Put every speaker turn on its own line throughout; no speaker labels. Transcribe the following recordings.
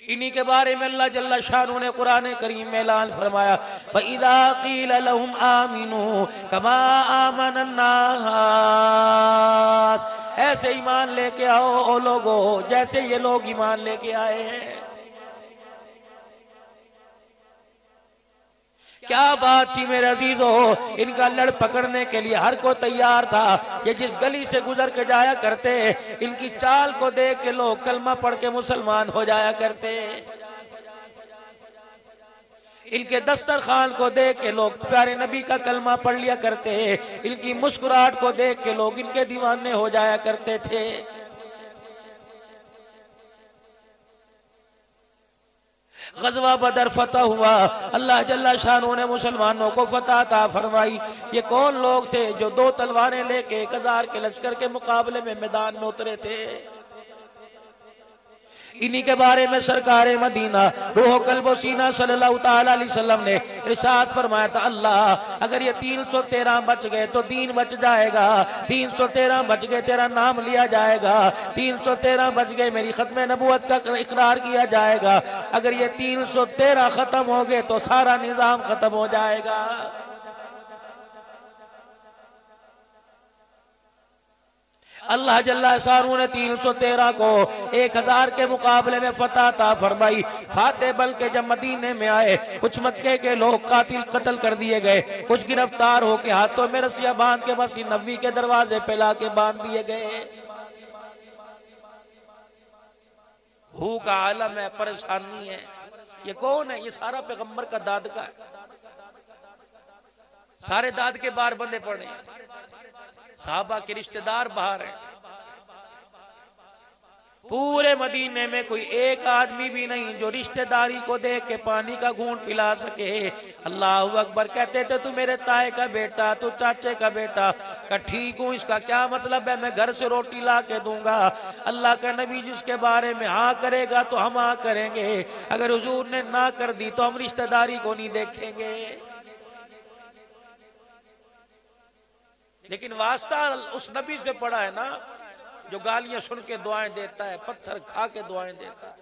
इन्हीं के बारे में अल्लाह जल्ला शानू ने कुरान करीम में ऐलान फरमाया, फइज़ा क़ील लहुम आमिनू कमा आमनन नास, ऐसे ईमान लेके आओ ओ लोगो जैसे ये लोग ईमान लेके आए हैं। क्या बात थी मेरे अजीजों, इनका लड़ पकड़ने के लिए हर को तैयार था। ये जिस गली से गुजर के जाया करते, इनकी चाल को देख के लोग कलमा पढ़ के मुसलमान हो जाया करते। इनके दस्तरखान को देख के लोग प्यारे नबी का कलमा पढ़ लिया करते। इनकी मुस्कुराहट को देख के लोग इनके दीवाने हो जाया करते थे। गज़वा बदर फतह हुआ, अल्लाह जल्ला शानू ने मुसलमानों को फतह अता फरमाई। ये कौन लोग थे जो 2 तलवारें लेके 1000 के लश्कर के मुकाबले में मैदान में उतरे थे? इन्हीं के बारे में सरकारे मदीना रूह कल्बो सीना सल्लल्लाहु ताला अलैहि वसल्लम ने इरशाद फरमाया था, अल्लाह अगर ये 313 बच गए तो दीन बच जाएगा, 313 बच गए तेरा नाम लिया जाएगा, 313 बच गए मेरी खत्म नबूवत का इकरार किया जाएगा। अगर ये 313 खत्म हो गए तो सारा निजाम खत्म हो जाएगा। अल्लाह जल्ला शानू ने 313 को 1000 के मुकाबले में फतह ता फरमाई। फाते बल्कि जब मदीने में आए, कुछ मक्के के लोग कातिल कत्ल कर दिए गए, कुछ गिरफ्तार होके हाथों में रस्सियां बांध के मस्जिद नबवी के दरवाजे पे लाके बांध दिए गए। भूख का आलम है, परेशानी है। ये कौन है? ये सारा पैगंबर का दादका है। सारे दाद के बाहर बंदे पड़े हैं, साहबा के रिश्तेदार बाहर हैं। पूरे मदीने में कोई एक आदमी भी नहीं जो रिश्तेदारी को देख के पानी का घूंट पिला सके। अल्लाहू अकबर। कहते थे तू मेरे ताए का बेटा, तू चाचे का बेटा। का ठीक हूँ, इसका क्या मतलब है? मैं घर से रोटी ला के दूंगा। अल्लाह का नबी जिसके बारे में हाँ करेगा तो हम हाँ करेंगे, अगर हुजूर ने ना कर दी तो हम रिश्तेदारी को नहीं देखेंगे। लेकिन वास्ता उस नबी से पड़ा है ना जो गालियां सुन के दुआएं देता है, पत्थर खा के दुआएं देता है।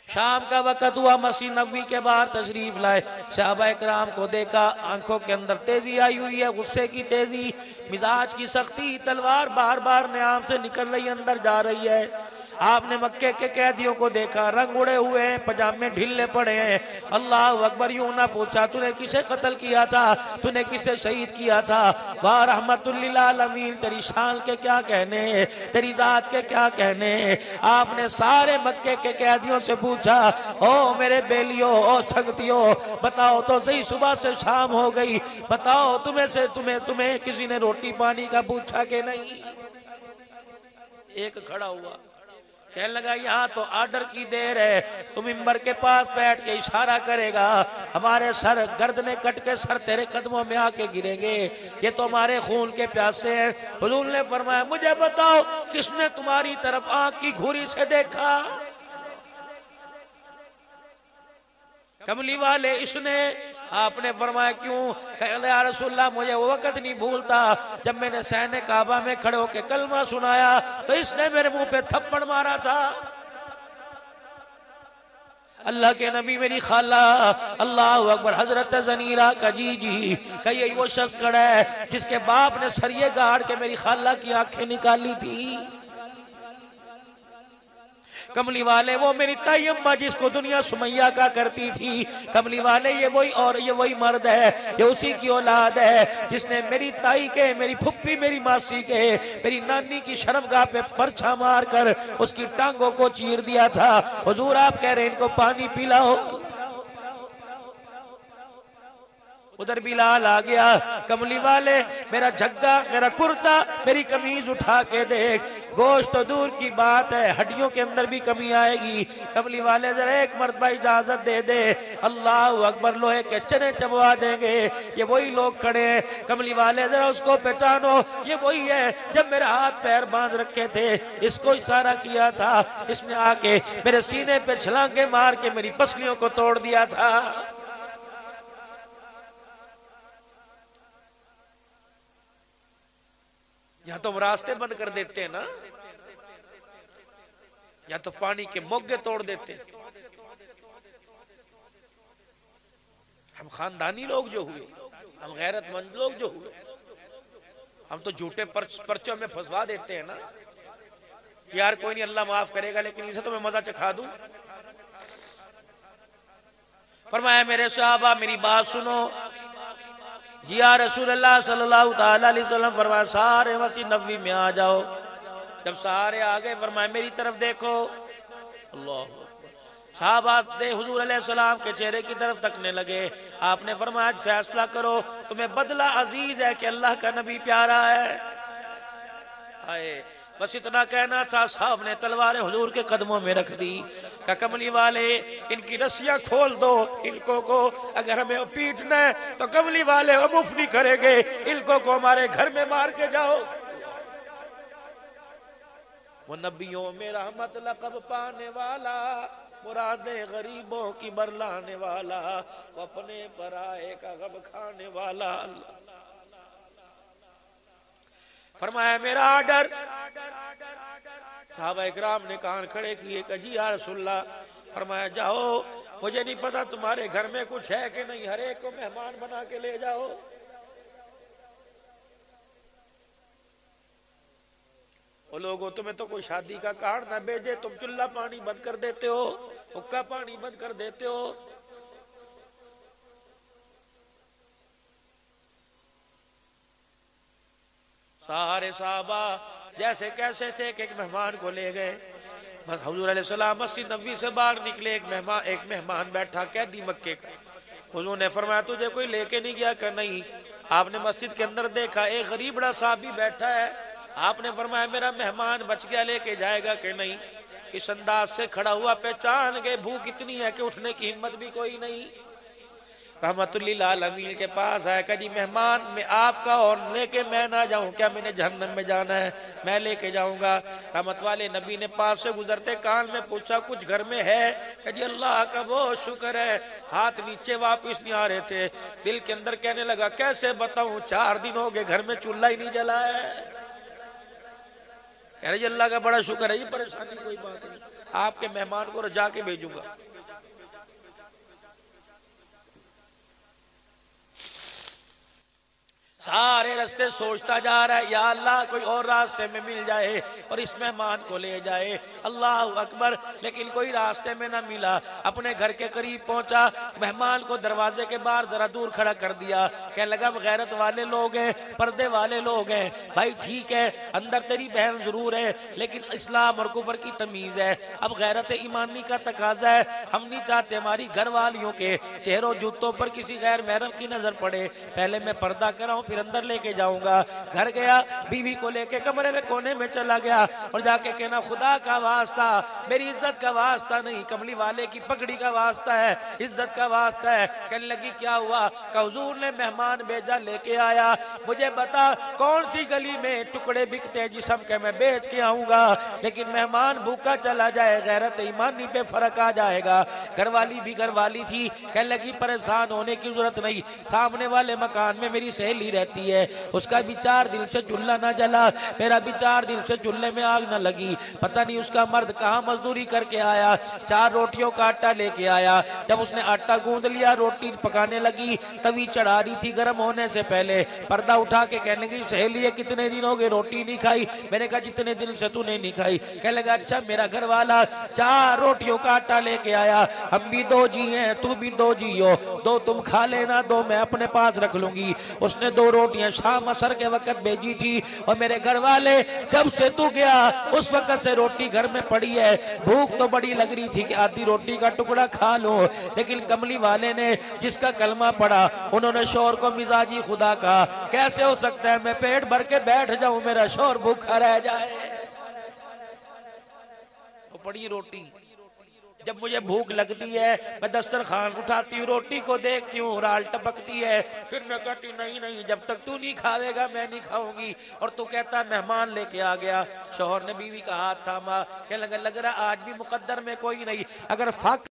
शाम का वक्त हुआ, मस्जिद नबवी के बाहर तशरीफ लाए। सहाबा इकराम को देखा, आंखों के अंदर तेजी आई हुई है, गुस्से की तेजी, मिजाज की सख्ती, तलवार बार बार न्याम से निकल रही, अंदर जा रही है। आपने मक्के के कैदियों को देखा, रंग उड़े हुए हैं, पजामे ढीले पड़े हैं। अल्लाह अकबर। यूं ना पूछा तूने किसे कत्ल किया था, तूने किसे शहीद किया था? वाह रहमतुल लिल आलमीन, तेरी शान के क्या कहने, तेरी जात के क्या कहने। आपने सारे मक्के के कैदियों से पूछा, ओ मेरे बेलियों, ओ संगतियों, बताओ तो सही, सुबह से शाम हो गई, बताओ तुम्हें किसी ने रोटी पानी का पूछा कि नहीं? एक खड़ा हुआ, कहने लगा यहाँ तो आर्डर की देर है, तुम मिंबर के पास बैठ के इशारा करेगा, हमारे सर गर्दने कट के सर तेरे कदमों में आके गिरेंगे, ये तो हमारे खून के प्यासे हैं। हुजूर ने फरमाया मुझे बताओ किसने तुम्हारी तरफ आंख की घुरी से देखा? कमली वाले इसने। आपने फरमाया क्यों? कहा या रसूलल्लाह मुझे वो वक्त नहीं भूलता जब मैंने सहने काबा में खड़े होकर कलमा सुनाया तो इसने मेरे मुंह पे थप्पड़ मारा था। अल्लाह के नबी मेरी खाला, अल्लाह अकबर, हजरत जनीरा का जी का यही वो शख्स खड़ा है जिसके बाप ने सरिये गाड़ के मेरी खाला की आंखें निकाली थी। कमली वाले वो मेरी ताई अम्मा जिसको दुनिया सुमैया का करती थी। कमली वाले ये वही मर्द है, ये उसी की औलाद है जिसने मेरी ताई के, मेरी फुप्पी, मेरी मासी के, मेरी नानी की शर्मगाह पे परछा मार कर उसकी टांगों को चीर दिया था। हुजूर आप कह रहे इनको पानी पिलाओ। उधर बिलाल आ गया, कमली वाले मेरा झग्गा, मेरा कुर्ता, मेरी कमीज उठा के देख, गोश्त तो दूर की बात है, हड्डियों के अंदर भी कमी आएगी। कमली वाले जरा एक मर्तबा इजाजत दे दे, अल्लाह अकबर, लोहे के चने चबवा देंगे। ये वही लोग खड़े हैं। कमली वाले जरा उसको पहचानो, ये वही है जब मेरे हाथ पैर बांध रखे थे, इसको इशारा किया था, इसने आके मेरे सीने पे छलांगे मार के मेरी पसलियों को तोड़ दिया था। यहाँ तो हम रास्ते बंद कर देते हैं ना। या तो पानी के मोगे तोड़ देते। हम खानदानी लोग जो हुए, हम गैरतमंद लोग जो हुए, हम तो झूठे पर्चों में फंसवा देते हैं ना कि यार कोई नहीं, अल्लाह माफ करेगा, लेकिन इसे तो मैं मजा चखा दूं। फरमाया मेरे सहाबा मेरी बात सुनो। जी या रसूलल्लाह सल्लल्लाहु ताला अलैहि वसल्लम, फरमाया सारे मस्जिद नबवी में आ जाओ। जब सारे आ गए फरमाया मेरी तरफ देखो। अल्लाह, साहबा हुजूर अलैहिस्सलाम के चेहरे की तरफ तकने लगे। आपने फरमाया फैसला करो, तुम्हें बदला अजीज है कि अल्लाह का नबी प्यारा है। आए बस इतना कहना था, साहब ने तलवारें हुजूर के कदमों में रख दी। का कमली वाले इनकी रस्सियां खोल दो, इनको को अगर हमें पीटना है तो कमली वाले वो मुफ्त नहीं करेंगे, इनको को हमारे घर में मार के जाओ। वो नबियों में रहमत लक़ब पाने वाला, मुरादे गरीबों की बरलाने वाला, वो अपने पराए का गम खाने वाला। फरमाया मेरा आर्डर। साहबा इकराम ने कान खड़े किए, कजी या रसूलल्लाह। फरमाया जाओ, मुझे नहीं पता तुम्हारे घर में कुछ है कि नहीं, हर एक को मेहमान बना के ले जाओ। वो लोगों तुम्हें तो कोई शादी का कार्ड ना भेजे, तुम चूल्हा पानी बंद कर देते हो, हुक्का पानी बंद कर देते हो। सारे साहबा जैसे कैसे थे कि एक मेहमान को ले गए। हुजूर अलैहिस्सलाम मस्जिद नबवी से बाहर निकले, एक मेहमान बैठा कैदी मक्के का। हुजूर ने फरमाया तुझे कोई लेके नहीं गया कि नहीं? आपने मस्जिद के अंदर देखा एक गरीब बड़ा साहबी बैठा है। आपने फरमाया मेरा मेहमान बच गया, लेके जाएगा कि नहीं? इस अंदाज से खड़ा हुआ, पहचान गए भूख इतनी है कि उठने की हिम्मत भी कोई नहीं। रहमतुल्लिल आलमीन के पास आया, कहा जी मेहमान मैं आपका और लेके मैं ना जाऊं क्या? मैंने जहन्नम में जाना है, मैं लेके जाऊंगा। रहमत वाले नबी ने पास से गुजरते कान में पूछा कुछ घर में है? कहा जी अल्लाह का बहुत शुक्र है। हाथ नीचे वापिस नहीं आ रहे थे। दिल के अंदर कहने लगा कैसे बताऊं, 4 दिन हो गए घर में चूल्हा ही नहीं जला है। कह रहे जी अल्लाह का बड़ा शुक्र है, ये परेशानी कोई बात नहीं, आपके मेहमान को रजा के भेजूंगा। सारे रास्ते सोचता जा रहा है, या अल्लाह कोई और रास्ते में मिल जाए और इस मेहमान को ले जाए। अल्लाह अकबर, लेकिन कोई रास्ते में ना मिला। अपने घर के करीब पहुंचा, मेहमान को दरवाजे के बाहर जरा दूर खड़ा कर दिया। कहने लगा गैरत वाले लोग हैं, पर्दे वाले लोग हैं, भाई ठीक है अंदर तेरी बहन जरूर है, लेकिन इस्लाम और कुफर की तमीज है। अब गैरत ईमानी का तकाजा है, हम नहीं चाहते हमारी घर वालियों के चेहरों जूतों पर किसी गैर महरम की नजर पड़े। पहले मैं पर्दा कराऊं फिर अंदर लेके जाऊंगा। घर गया, बीवी को लेके कमरे में कोने में चला गया और जाके कहना खुदा का वास्ता, मेरी इज्जत का वास्ता नहीं, कमली वाले की पगड़ी का वास्ता है, इज्जत का वास्ता है। कहने लगी क्या हुआ? का हुजूर ने मेहमान भेजा, लेके आया, मुझे बता कौन सी गली में टुकड़े बिकते जिस्म के मैं बेच के आऊंगा, लेकिन मेहमान भूखा चला जाए, गैरत ईमानी पे फर्क आ जाएगा। घरवाली भी घरवाली थी। कहने लगी परेशान होने की जरूरत नहीं, सामने वाले मकान में मेरी सहेली रहती है, उसका भी 4 दिन से चूल्हा ना जला, मेरा भी 4 दिन से चूल्हे में आग ना लगी। पता नहीं उसका मर्द कहाँ मजदूरी करके आया, 4 रोटियों का आटा लेके आया। जब उसने आटा गूंद लिया, रोटी पकाने लगी, तवी चढ़ा रही थी गर्म होने से पहले। पर्दा उठा के कहने लगी सहेली कितने दिन हो गए रोटी नहीं खाई? मैंने कहा जितने दिन से तूने नहीं खाई। कहने लगा अच्छा मेरा घर वाला 4 रोटियों का आटा लेके आया, हम भी 2 जी हैं, तू भी 2 जी हो, 2 तुम खा लेना, 2 मैं अपने पास रख लूंगी। उसने 2 रोटियां शाम असर के वक्त भेजी थी और मेरे घर वाले जब से तू गया उस वक्त से रोटी घर में पड़ी है। भूख तो बड़ी लग रही थी कि आधी रोटी का टुकड़ा खा लो, लेकिन कमली वाले ने जिसका कलमा पढ़ा उन्होंने शौहर को मिजाजी खुदा कहा। कैसे हो सकता है मैं पेट भर के बैठ जाऊं, मेरा शौहर भूखा रह जाए? वो पड़ी रोटी, जब मुझे भूख लगती है मैं दस्तरखान उठाती हूँ, रोटी को देखती हूँ, राल टपकती है, फिर मैं कहती नहीं नहीं जब तक तू नहीं खावेगा मैं नहीं खाऊंगी। और तू कहता मेहमान लेके आ गया। शौहर ने बीवी का हाथ थामा, कहने लगा लग रहा आज भी मुकद्दर में कोई नहीं, अगर फाक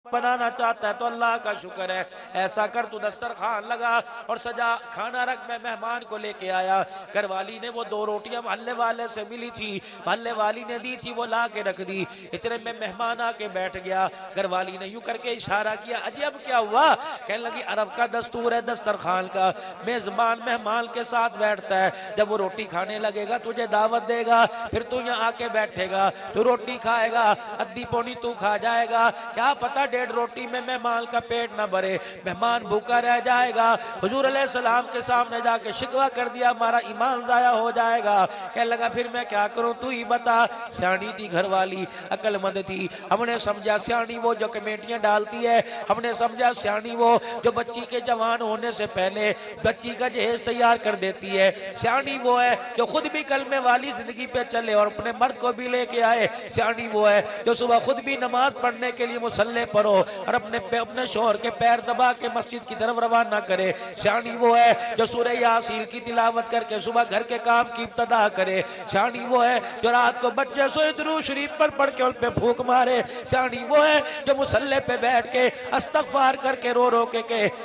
बनाना चाहता है तो अल्लाह का शुक्र है, ऐसा कर तू दस्तरखान लगा और सजा खाना रख। मैं मेहमान को लेके आया, घरवाली ने वो 2 रोटियां मोहल्ले वाले से मिली थी, मोहल्ले वाली ने दी थी, वो ला के रख दी। इतने में मेहमान आके बैठ गया, घरवाली ने यूं करके इशारा किया, अजब क्या हुआ? कहने लगी अरब का दस्तूर है दस्तरखान का, मेजबान मेहमान के साथ बैठता है, जब वो रोटी खाने लगेगा तुझे दावत देगा, फिर तू यहाँ आके बैठेगा, तू रोटी खाएगा, अद्धी पौनी तू खा जाएगा, क्या पता 1.5 रोटी में मेहमान का पेट ना भरे, मेहमान भूखा रह जाएगा। हुजूर अलैहिस्सलाम के सामने जाके शिकवा कर दिया, हमारा ईमान जाया हो जाएगा। कहने लगा फिर मैं क्या करूं, तू ही बता। सियानी थी घरवाली, अक्लमंद थी, हमने समझा सियानी वो जो कमेटियां डालती है, हमने समझा सियानी वो जो बच्ची के जवान होने से पहले बच्ची का जहेज तैयार कर देती है, सियानी वो है जो खुद भी कलमे वाली जिंदगी पे चले और अपने मर्द को भी लेके आए, सियानी वो है जो सुबह खुद भी नमाज पढ़ने के लिए मुसल्ले पर हो और अपने शोहर के पैर दबा के मस्जिद की तरफ रवाना करे, सियानी वो है जो सूरह यासीन की तिलावत करके सुबह घर के काम की इब्तिदा करे, सियानी वो है जो रात को बच्चे सोए दुरूद शरीफ पर पढ़ के उन पे फूंक मारे, सियानी वो है जो मुसल्ले पे बैठ के इस्तगफार करके रो रो के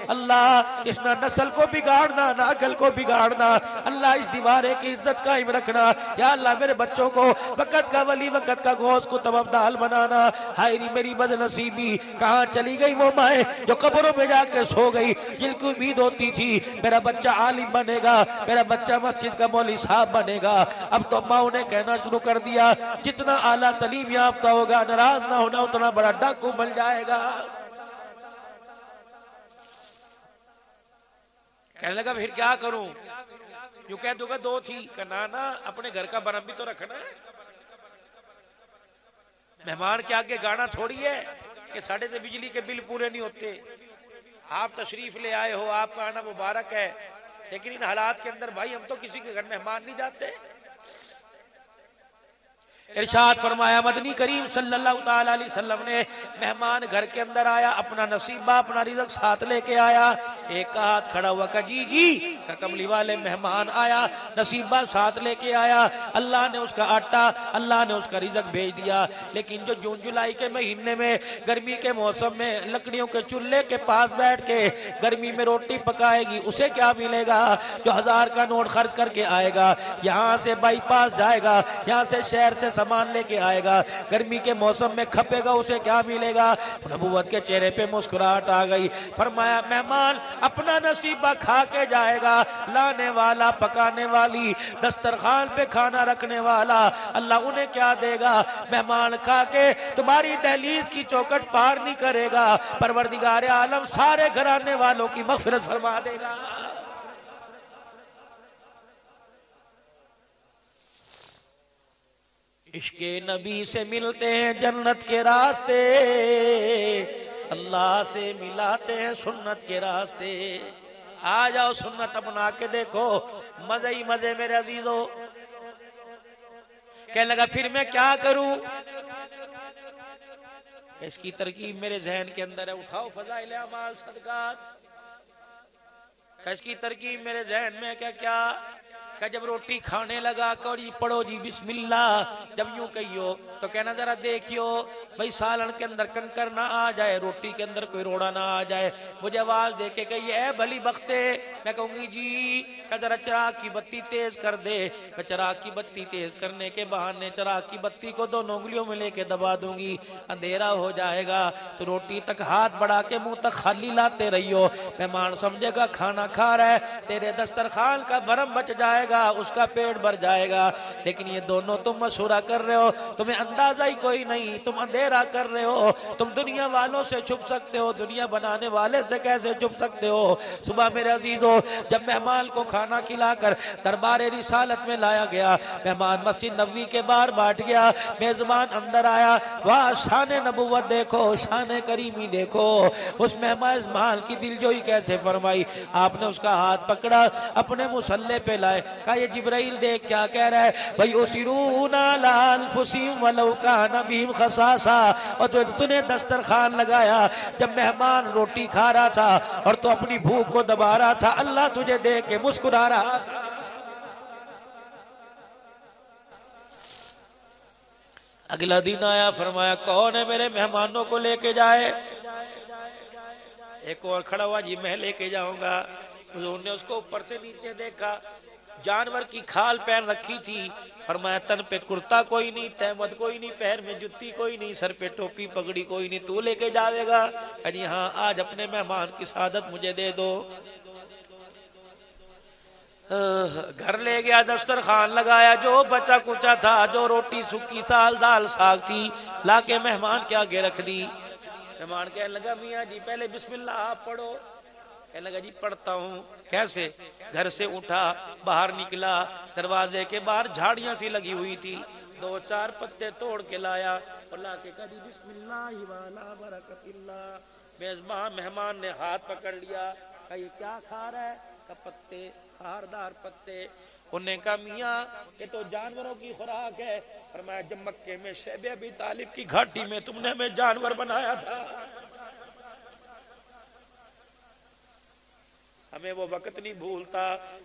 अल्लाह इस ना नस्ल को बिगाड़ना ना अकल को बिगाड़ना, अल्लाह इस दीवारे की इज्जत कायम रखना, या अल्लाह मेरे बच्चों को वक़्त का वली वक़्त का गौस को तबदाल बनाना। हाय री मेरी बदनसीबी, कहाँ चली गई वो माए जो कब्रों में जाके सो गई, जिनको उम्मीद होती थी मेरा बच्चा आलिम बनेगा, मेरा बच्चा मस्जिद का मौलवी साहब बनेगा। अब तो माओ ने कहना शुरू कर दिया जितना आला तालीम याफ्ता होगा, नाराज ना होना, उतना बड़ा डाकू बन जाएगा। कहने लगा फिर क्या करूं? जो कह दूंगा 2 थी, कहना ना अपने घर का बरम भी तो रखना है, मेहमान के आगे गाना थोड़ी है कि साढ़े से बिजली के बिल पूरे नहीं होते। आप तशरीफ ले आए हो, आपका आना मुबारक है, लेकिन इन हालात के अंदर भाई हम तो किसी के घर मेहमान नहीं जाते। इरशाद फरमाया मदनी करीम सल्लल्लाहु ताला अलैहि वसल्लम ने, मेहमान घर के अंदर आया, अपना नसीबा अपना रिज़्क़ साथ लेके आया, एक हाथ खड़ा हुआ का जी जी का कमली वाले मेहमान आया, नसीबा साथ लेके आया, अल्लाह ने उसका आटा, अल्लाह ने उसका रिज़्क़ भेज दिया। लेकिन जो जून जुलाई के महीने में गर्मी के मौसम में लकड़ियों के चूल्हे के पास बैठ के गर्मी में रोटी पकाएगी, उसे क्या मिलेगा? जो 1000 का नोट खर्च करके आएगा, यहाँ से बाईपास जाएगा, यहाँ से शहर से सामान लेके आएगा, गर्मी के मौसम में खपेगा, उसे क्या मिलेगा? नबूवत के चेहरे पे मुस्कुराहट आ गई। फरमाया मेहमान अपना नसीबा खा के जाएगा, लाने वाला पकाने वाली दस्तरखान पे खाना रखने वाला अल्लाह उन्हें क्या देगा? मेहमान खा के तुम्हारी दहलीज की चौखट पार नहीं करेगा, परवरदिगार आलम सारे घराने वालों की मग़फ़िरत फरमा देगा। इश्के नबी से मिलते हैं जन्नत के रास्ते, अल्लाह से मिलाते हैं सुन्नत के रास्ते। आ जाओ सुन्नत अपना के देखो, मजे ही मजे मेरे अजीजों। कहने लगा फिर मैं क्या करूं? इसकी तरकीब मेरे जहन के अंदर है, उठाओ फज़ाइल अमाल सदकात। इसकी तरकीब मेरे जहन में क्या क्या का जब रोटी खाने लगा कौड़ी पढ़ो जी बिस्मिल्लाह, जब यूं कहियो तो कहना जरा देखियो भाई सालन के अंदर कंकर ना आ जाए, रोटी के अंदर कोई रोड़ा ना आ जाए। मुझे आवाज दे के कहिए ए भली बख्ते, मैं कहूंगी जी का जरा चिराग की बत्ती तेज कर दे। मैं चिराग की बत्ती तेज करने के बहाने चिराग की बत्ती को 2 उंगलियों में लेके दबा दूंगी, अंधेरा हो जाएगा तो रोटी तक हाथ बढ़ा के मुंह तक खाली लाते रहियो। मेहमान समझेगा खाना खा रहा है, तेरे दस्तरखान का भरम बच जाएगा, उसका पेट भर जाएगा। लेकिन ये दोनों तुम मशवरा कर रहे हो, तुम्हें अंदाजा ही कोई नहीं, तुम अंधेरा कर रहे हो। तुम दुनिया वालों से छुप सकते हो, दुनिया बनाने वाले से कैसे छुप सकते हो? सुबह मेरे अजीजों जब मेहमान को खाना खिलाकर दरबार रिसालत में लाया गया, मेहमान मस्जिद नबवी के बाहर बैठ गया, मेजबान अंदर आया, वाह शान नबुव्वत देखो, शान करीमी देखो। उस मेहमान की दिलजोई कैसे फरमाई। आपने उसका हाथ पकड़ा, अपने मुसल्ले पे लाए, कहा ये जिब्राइल देख क्या कह रहा है भाई, उसिरूना लाल फुसीम वलौका नबीम खसासा। और तो तूने दस्तरखान लगाया जब मेहमान रोटी खा रहा था और तो अपनी भूख को दबा रहा था, अल्लाह तुझे देख के मुस्कुरा रहा था। अगला दिन आया, फरमाया कौन है मेरे मेहमानों को लेके जाए? एक और खड़ा हुआ, जी मैं लेके जाऊंगा। हुजूर ने उसको ऊपर से नीचे देखा, जानवर की खाल पहन रखी थी। फरमाया तन पे कुर्ता कोई नहीं, तहमत कोई नहीं, पैर में जुत्ती कोई नहीं, सर पे टोपी पगड़ी कोई नहीं, तू लेके जाएगा? जी हाँ, आज अपने मेहमान की सादत मुझे दे दो। घर ले गया, दस्तरखान लगाया, जो बचा कुचा था, जो रोटी सूखी साल दाल साग थी, लाके मेहमान के आगे रख दी। मेहमान कहने लगा, मियाँ जी पहले बिस्मिल्लाह आप पढ़ो। कहने लगा, जी पढ़ता हूँ। कैसे? घर से उठा, बाहर निकला, दरवाजे के बाहर झाड़ियां सी लगी हुई थी, 2-4 पत्ते तोड़ के लाया और लाके कहा, बिस्मिल्लाह वाला बरकतिल्लाह। मेजबान मेहमान ने हाथ पकड़ लिया, कहा ये क्या खा रहा है? का पत्ते, खारदार पत्ते। उन्होंने कहा, मियाँ ये तो जानवरों की खुराक है। फरमाया, जब मक्के में शैबे अबी तालिब की घाटी में तुमने हमें जानवर बनाया था, हमें वो वक्त नहीं भूलता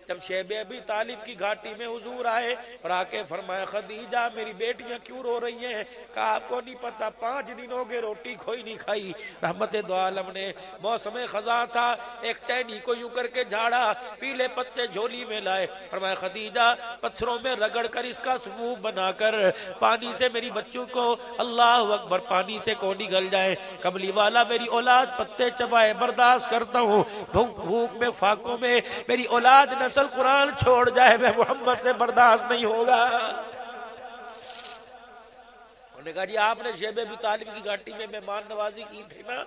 जब शैबे अबी तालिब की घाटी में हुजूर आए और आके फरमाया, खदीजा मेरी बेटियां क्यों रो रही हैं? कहा आपको नहीं पता, 5 दिन हो गए रोटी कोई नहीं खाई। रहमत दो आलम ने, मौसम खजा था, एक टहनी को यूं करके झाड़ा, पीले पत्ते झोली में लाए। फरमाया, खदीजा पत्थरों में रगड़ कर इसका सूप बनाकर पानी से मेरी बच्चों को, अल्लाह अकबर, पानी से को निगल जाए। कमली वाला मेरी औलाद पत्ते चबाए बर्दाश्त करता हूँ, भूख में फाकों में मेरी औलाद नस्ल कुरान छोड़ जाए, मैं मोहम्मद से बर्दाश्त नहीं होगा। उन्होंने कहा, जी आपने शैबे अबी तालिब की घाटी में मेहमान नवाजी की थी ना,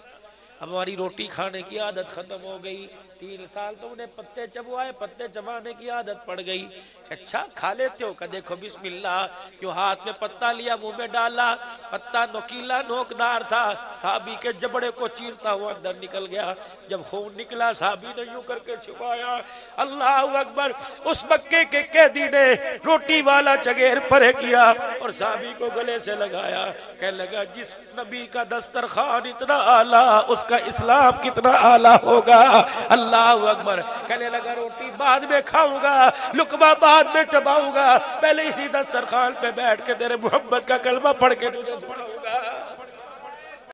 हमारी रोटी खाने की आदत खत्म हो गई, 3 साल तो उन्हें पत्ते चबवाए, पत्ते चबाने की आदत पड़ गई। अच्छा खा लेते हो? का देखो बिस्मिल्लाह, क्यों हाथ में पत्ता लिया, मुंह में डाला, पत्ता नोकीला नोकदार था, साहबी के जबड़े को चीरता हुआ अंदर निकल गया। जब खून निकला, साहबी ने यूं करके छुपाया, अल्लाह अकबर। उस मक्के के कैदी ने रोटी वाला चगेर परे किया और साहबी को गले से लगाया। कहने लगा, जिस नबी का दस्तरखान इतना आला, उसका इस्लाम कितना आला होगा। अल्लाह अकबर। कहने लगा, रोटी बाद में खाऊंगा, लुकमा बाद में चबाऊंगा, पहले इसी दस्तरखान पे बैठ के तेरे मोहम्मद का कलमा पढ़ के तुझे